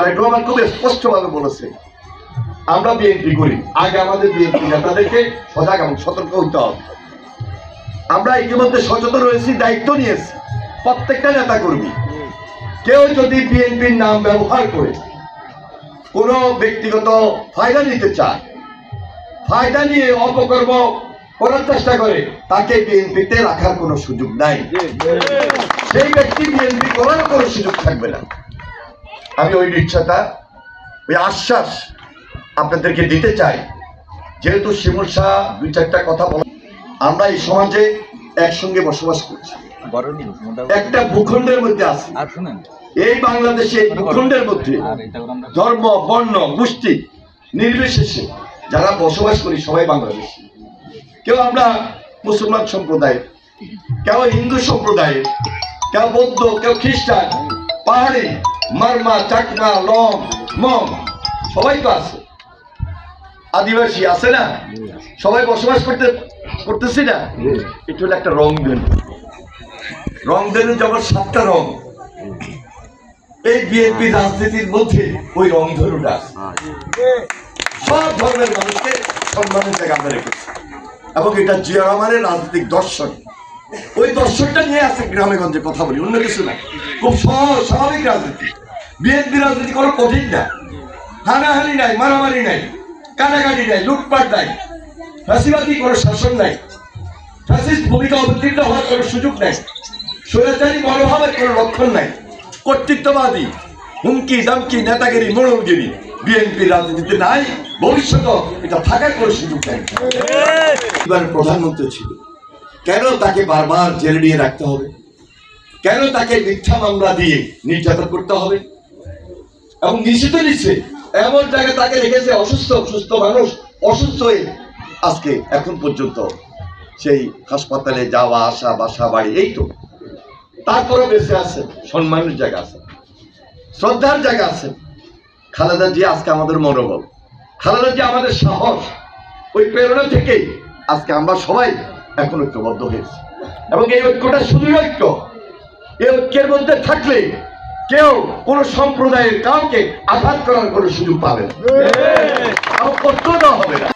তারেকও আমার খুব স্পষ্টভাবে বলেছে, আমরা বিএনপি করি, আগে আমাদের বিএনপি নেতাদেরকে সজাগ এবং সতর্ক হইতে হবে। আমরা ইতিমধ্যে সচেতন রয়েছি, দায়িত্ব নিয়েছি। প্রত্যেকটা নেতা কর্মী কেউ যদি বিএনপির নাম ব্যবহার করে কোনো ব্যক্তিগত ফায়দা নিতে চায়, ফায়দা নিয়ে অপকর্ম করার চেষ্টা করে, তাকে বিএনপিতে রাখার কোনো সুযোগ নাই। সেই ব্যক্তি বিএনপি করার কোনো সুযোগ থাকবে না। আমি ওই নিশ্চয়তা, ওই আশ্বাস আপনাদেরকে দিতে চাই। যেহেতু শিমুল শাহ দুই চারটা কথা বলা, আমরা এই সমাজে একসঙ্গে বসবাস করছি, একটা ভূখণ্ডের মধ্যে আছি। এই বাংলাদেশে ভূখণ্ডের মধ্যে ধর্ম, বর্ণ, গোষ্ঠী নির্বিশেষে যারা বসবাস করি সবাই বাংলাদেশী। কেউ আমরা মুসলমান সম্প্রদায়ের, কেউ হিন্দু সম্প্রদায়ের, কেউ বৌদ্ধ, কেউ খ্রিস্টান, পাহাড়ি, মারমা, চাকমা, লম, মম, সবাই তো আছে। আদিবাসী আছে না, সবাই বসবাস করতেছি না। এটা হলো একটা রংধনু। রংধনু যেমন 7টা রং, এই বিএনপি রাজনীতির মধ্যে ওই রংধনুটা আছে। সব ধর্মের মানুষকে সম্মানের জায়গা আমরা রেখেছি, এবং এটা জিয়া রহমানের রাজনৈতিক দর্শন। ওই দর্শনটা নিয়ে আছে গ্রামে গঞ্জে কথা বলি, অন্য কিছু না। খুব স্বাভাবিক রাজনীতি। বিএনপি রাজনীতি কোনো কঠিন না। হানাহানি নাই, মারামারি নাই, কানাকানি নাই, লুটপাট নাই, ফাঁসিবাদী কোনো শাসন নাই, ফ্যাসিস্ট ভূমিকা অবতীর্ণ হওয়ার কোনো সুযোগ নাই, স্বৈরাচারী মনোভাবের কোনো লক্ষণ নাই, কর্তৃত্ববাদী হুমকি দামকি নেতাগিরি মোড়লগিরি বিএনপির রাজনীতিতে নাই, ভবিষ্যৎ এটা থাকার কোনো সুযোগ নাই। এবার প্রধানমন্ত্রী ছিল, কেন তাকে বারবার জেলে নিয়ে রাখতে হবে? কেন তাকে মিথ্যা মামলা দিয়ে নির্যাতন করতে হবে? এবং নিশ্চিত নিচ্ছে এমন জায়গায় তাকে রেখেছে, সুস্থ মানুষ অসুস্থ হয়ে আজকে এখন পর্যন্ত সেই হাসপাতালে যাওয়া আসা, বাসা বাড়ি, এই তো। তারপরে বেঁচে আছে, সম্মানের জায়গা আছে, শ্রদ্ধার জায়গা আছে। খালেদা জিয়া আজকে আমাদের মনোবল, খালেদা জিয়া আমাদের সাহস। ওই প্রেরণা থেকেই আজকে আমরা সবাই এখন ঐক্যবদ্ধ হয়েছি, এবং এই ঐক্যটা শুধুই ঐক্য। এই ঐক্যের মধ্যে থাকলে কেউ কোন সম্প্রদায়ের কাউকে আঘাত করার কোনো সুযোগ পাবে না, করতেও হবে না।